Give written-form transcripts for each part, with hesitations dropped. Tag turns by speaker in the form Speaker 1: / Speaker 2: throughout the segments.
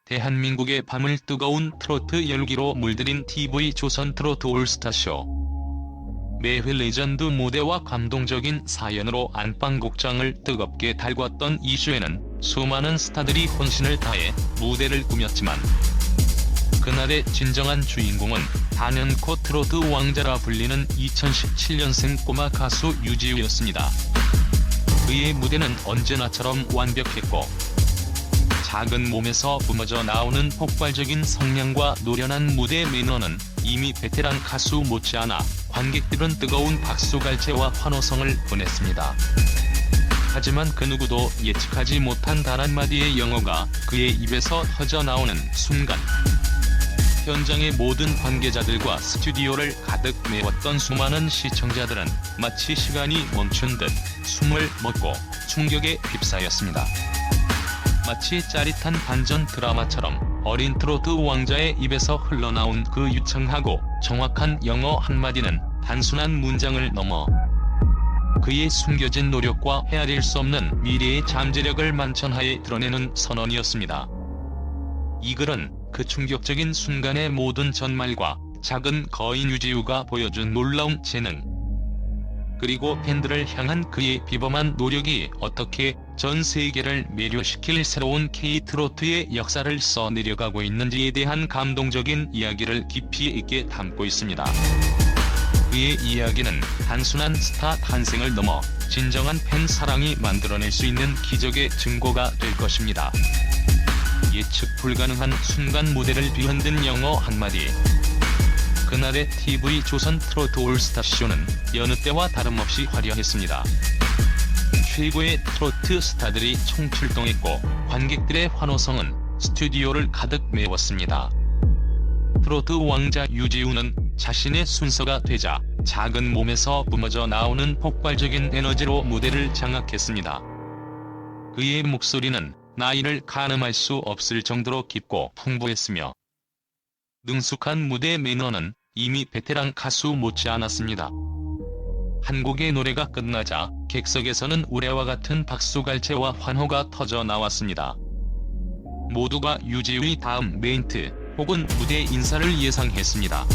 Speaker 1: 대한민국의 밤을 뜨거운 트로트 열기로 물들인 TV 조선 트로트 올스타쇼. 매회 레전드 무대와 감동적인 사연으로 안방극장을 뜨겁게 달궜던 이슈에는 수많은 스타들이 혼신을 다해 무대를 꾸몄지만 그날의 진정한 주인공은 단연코 트로트 왕자라 불리는 2017년생 꼬마 가수 유지우였습니다. 그의 무대는 언제나처럼 완벽했고 작은 몸에서 뿜어져 나오는 폭발적인 성량과 노련한 무대 매너는 이미 베테랑 가수 못지않아 관객들은 뜨거운 박수갈채와 환호성을 보냈습니다. 하지만 그 누구도 예측하지 못한 단 한마디의 영어가 그의 입에서 터져나오는 순간 현장의 모든 관계자들과 스튜디오를 가득 메웠던 수많은 시청자들은 마치 시간이 멈춘 듯 숨을 멎고 충격에 휩싸였습니다. 마치 짜릿한 반전 드라마처럼 어린 트로트 왕자의 입에서 흘러나온 그 유창하고 정확한 영어 한마디는 단순한 문장을 넘어 그의 숨겨진 노력과 헤아릴 수 없는 미래의 잠재력을 만천하에 드러내는 선언이었습니다. 이 글은 그 충격적인 순간의 모든 전말과 작은 거인 유지우가 보여준 놀라운 재능, 그리고 팬들을 향한 그의 비범한 노력이 어떻게 전 세계를 매료시킬 새로운 K-트로트의 역사를 써내려가고 있는지에 대한 감동적인 이야기를 깊이 있게 담고 있습니다. 그의 이야기는 단순한 스타 탄생을 넘어 진정한 팬 사랑이 만들어낼 수 있는 기적의 증거가 될 것입니다. 예측 불가능한 순간 무대를 뒤흔든 영어 한마디. 그날의 TV 조선 트로트 올스타쇼는 여느 때와 다름없이 화려했습니다. 최고의 트로트 스타들이 총출동했고 관객들의 환호성은 스튜디오를 가득 메웠습니다. 트로트 왕자 유지우는 자신의 순서가 되자 작은 몸에서 뿜어져 나오는 폭발적인 에너지로 무대를 장악했습니다. 그의 목소리는 나이를 가늠할 수 없을 정도로 깊고 풍부했으며 능숙한 무대 매너는 이미 베테랑 가수 못지않았습니다. 한 곡의 노래가 끝나자 객석에서는 우레와 같은 박수갈채와 환호가 터져 나왔습니다. 모두가 유지우의 다음 멘트 혹은 무대 인사를 예상했습니다.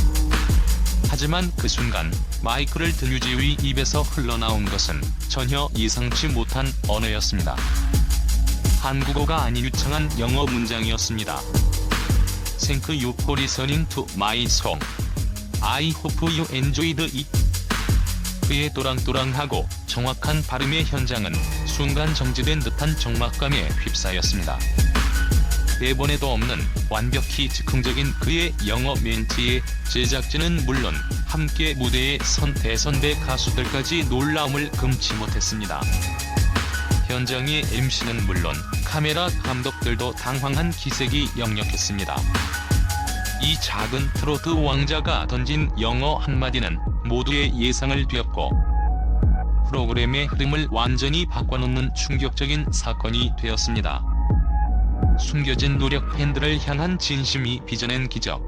Speaker 1: 하지만 그 순간 마이크를 든 유지우의 입에서 흘러나온 것은 전혀 예상치 못한 언어였습니다. 한국어가 아닌 유창한 영어 문장이었습니다. Thank you for listening to my song. I hope you enjoyed it. 그의 또랑또랑하고 정확한 발음의 현장은 순간 정지된 듯한 적막감에 휩싸였습니다. 대본에도 없는 완벽히 즉흥적인 그의 영어 멘트에 제작진은 물론 함께 무대에 선 대선배 가수들까지 놀라움을 금치 못했습니다. 현장의 MC는 물론 카메라 감독들도 당황한 기색이 역력했습니다. 이 작은 트로트 왕자가 던진 영어 한마디는 모두의 예상을 뒤엎고 프로그램의 흐름을 완전히 바꿔놓는 충격적인 사건이 되었습니다. 숨겨진 노력, 팬들을 향한 진심이 빚어낸 기적.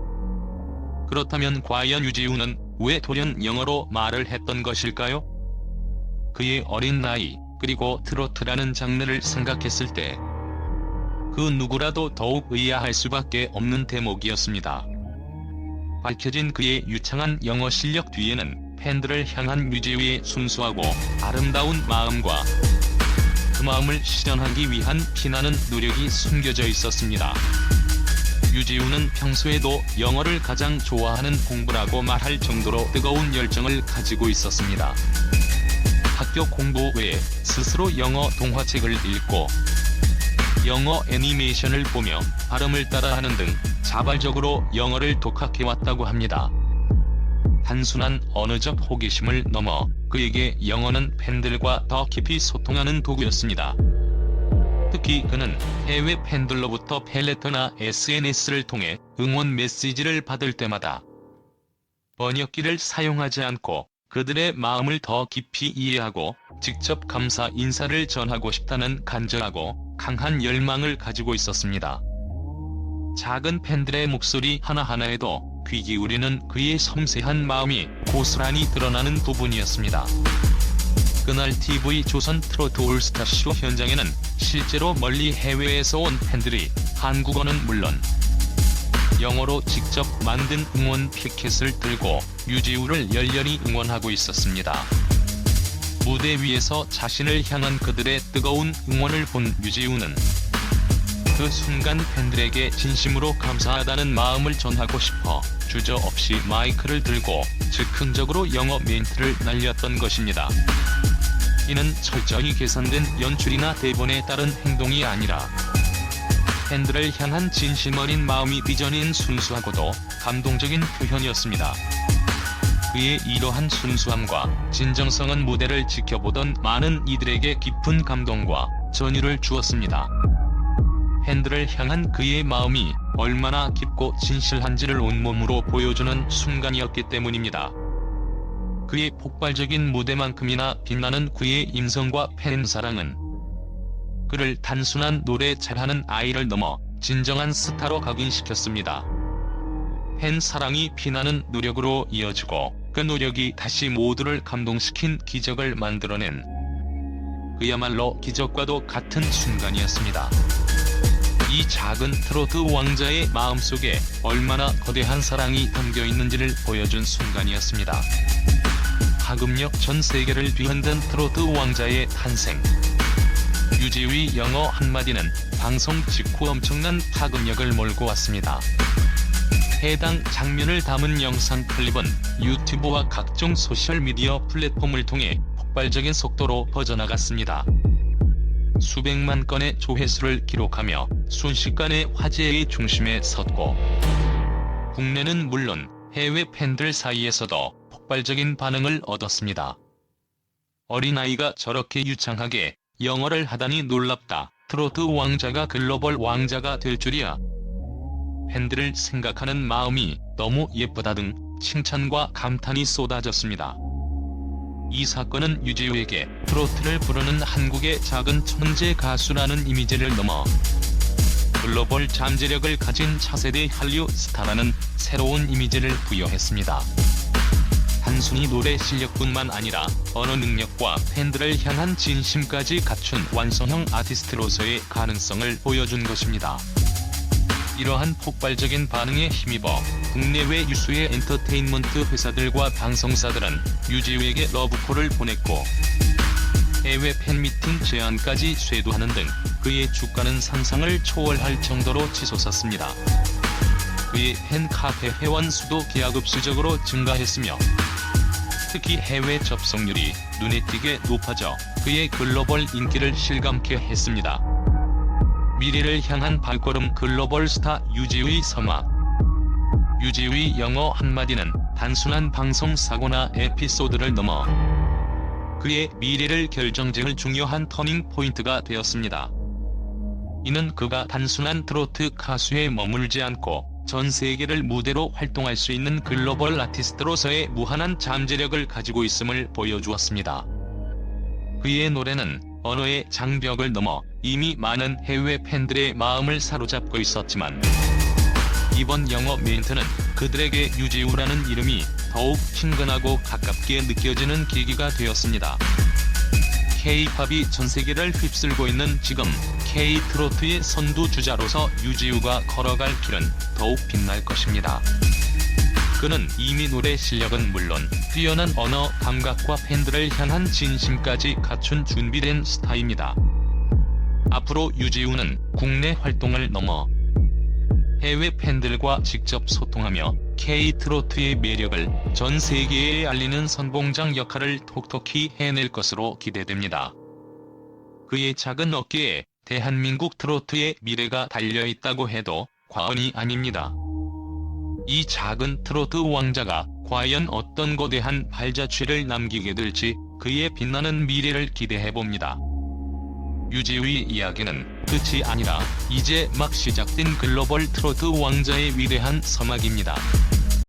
Speaker 1: 그렇다면 과연 유지우는 왜 돌연 영어로 말을 했던 것일까요? 그의 어린 나이, 그리고 트로트라는 장르를 생각했을 때 그 누구라도 더욱 의아할 수밖에 없는 대목이었습니다. 밝혀진 그의 유창한 영어 실력 뒤에는 팬들을 향한 유지우의 순수하고 아름다운 마음과 그 마음을 실현하기 위한 피나는 노력이 숨겨져 있었습니다. 유지우는 평소에도 영어를 가장 좋아하는 공부라고 말할 정도로 뜨거운 열정을 가지고 있었습니다. 학교 공부 외에 스스로 영어 동화책을 읽고 영어 애니메이션을 보며 발음을 따라하는 등 자발적으로 영어를 독학해왔다고 합니다. 단순한 언어적 호기심을 넘어 그에게 영어는 팬들과 더 깊이 소통하는 도구였습니다. 특히 그는 해외 팬들로부터 펠레터나 SNS를 통해 응원 메시지를 받을 때마다 번역기를 사용하지 않고 그들의 마음을 더 깊이 이해하고 직접 감사 인사를 전하고 싶다는 간절하고 강한 열망을 가지고 있었습니다. 작은 팬들의 목소리 하나하나에도 귀 기울이는 그의 섬세한 마음이 고스란히 드러나는 부분이었습니다. 그날 TV 조선 트로트 올스타쇼 현장에는 실제로 멀리 해외에서 온 팬들이 한국어는 물론 영어로 직접 만든 응원 피켓을 들고 유지우를 열렬히 응원하고 있었습니다. 무대 위에서 자신을 향한 그들의 뜨거운 응원을 본 유지우는 그 순간 팬들에게 진심으로 감사하다는 마음을 전하고 싶어 주저없이 마이크를 들고 즉흥적으로 영어 멘트를 날렸던 것입니다. 이는 철저히 계산된 연출이나 대본에 따른 행동이 아니라 팬들을 향한 진심 어린 마음이 빚어낸 순수하고도 감동적인 표현이었습니다. 그의 이러한 순수함과 진정성은 무대를 지켜보던 많은 이들에게 깊은 감동과 전율을 주었습니다. 팬들을 향한 그의 마음이 얼마나 깊고 진실한지를 온몸으로 보여주는 순간이었기 때문입니다. 그의 폭발적인 무대만큼이나 빛나는 그의 인성과 팬 사랑은 그를 단순한 노래 잘하는 아이를 넘어 진정한 스타로 각인시켰습니다. 팬 사랑이 피나는 노력으로 이어지고 그 노력이 다시 모두를 감동시킨 기적을 만들어낸 그야말로 기적과도 같은 순간이었습니다. 이 작은 트로트 왕자의 마음속에 얼마나 거대한 사랑이 담겨있는지를 보여준 순간이었습니다. 파급력 전 세계를 뒤흔든 트로트 왕자의 탄생. 유지우의 영어 한마디는 방송 직후 엄청난 파급력을 몰고 왔습니다. 해당 장면을 담은 영상 클립은 유튜브와 각종 소셜미디어 플랫폼을 통해 폭발적인 속도로 퍼져나갔습니다. 수백만 건의 조회수를 기록하며 순식간에 화제의 중심에 섰고 국내는 물론 해외 팬들 사이에서도 폭발적인 반응을 얻었습니다. 어린아이가 저렇게 유창하게 영어를 하다니 놀랍다. 트로트 왕자가 글로벌 왕자가 될 줄이야. 팬들을 생각하는 마음이 너무 예쁘다 등 칭찬과 감탄이 쏟아졌습니다. 이 사건은 유지우에게 트로트를 부르는 한국의 작은 천재 가수라는 이미지를 넘어 글로벌 잠재력을 가진 차세대 한류 스타라는 새로운 이미지를 부여했습니다. 단순히 노래 실력뿐만 아니라 언어 능력과 팬들을 향한 진심까지 갖춘 완성형 아티스트로서의 가능성을 보여준 것입니다. 이러한 폭발적인 반응에 힘입어 국내외 유수의 엔터테인먼트 회사들과 방송사들은 유지우에게 러브콜을 보냈고 해외 팬미팅 제안까지 쇄도하는 등 그의 주가는 상상을 초월할 정도로 치솟았습니다. 그의 팬카페 회원 수도 기하급수적으로 증가했으며 특히 해외 접속률이 눈에 띄게 높아져 그의 글로벌 인기를 실감케 했습니다. 미래를 향한 발걸음 글로벌 스타 유지우의 성화. 유지우의 영어 한마디는 단순한 방송 사고나 에피소드를 넘어 그의 미래를 결정지을 중요한 터닝 포인트가 되었습니다. 이는 그가 단순한 트로트 가수에 머물지 않고 전 세계를 무대로 활동할 수 있는 글로벌 아티스트로서의 무한한 잠재력을 가지고 있음을 보여주었습니다. 그의 노래는 언어의 장벽을 넘어 이미 많은 해외 팬들의 마음을 사로잡고 있었지만 이번 영어 멘트는 그들에게 유지우라는 이름이 더욱 친근하고 가깝게 느껴지는 계기가 되었습니다. K-팝이 전세계를 휩쓸고 있는 지금 K-트로트의 선두주자로서 유지우가 걸어갈 길은 더욱 빛날 것입니다. 그는 이미 노래 실력은 물론 뛰어난 언어 감각과 팬들을 향한 진심까지 갖춘 준비된 스타입니다. 앞으로 유지우는 국내 활동을 넘어 해외 팬들과 직접 소통하며 K-트로트의 매력을 전 세계에 알리는 선봉장 역할을 톡톡히 해낼 것으로 기대됩니다. 그의 작은 어깨에 대한민국 트로트의 미래가 달려있다고 해도 과언이 아닙니다. 이 작은 트로트 왕자가 과연 어떤 거대한 발자취를 남기게 될지 그의 빛나는 미래를 기대해봅니다. 유지우의 이야기는 끝이 아니라 이제 막 시작된 글로벌 트로트 왕자의 위대한 서막입니다.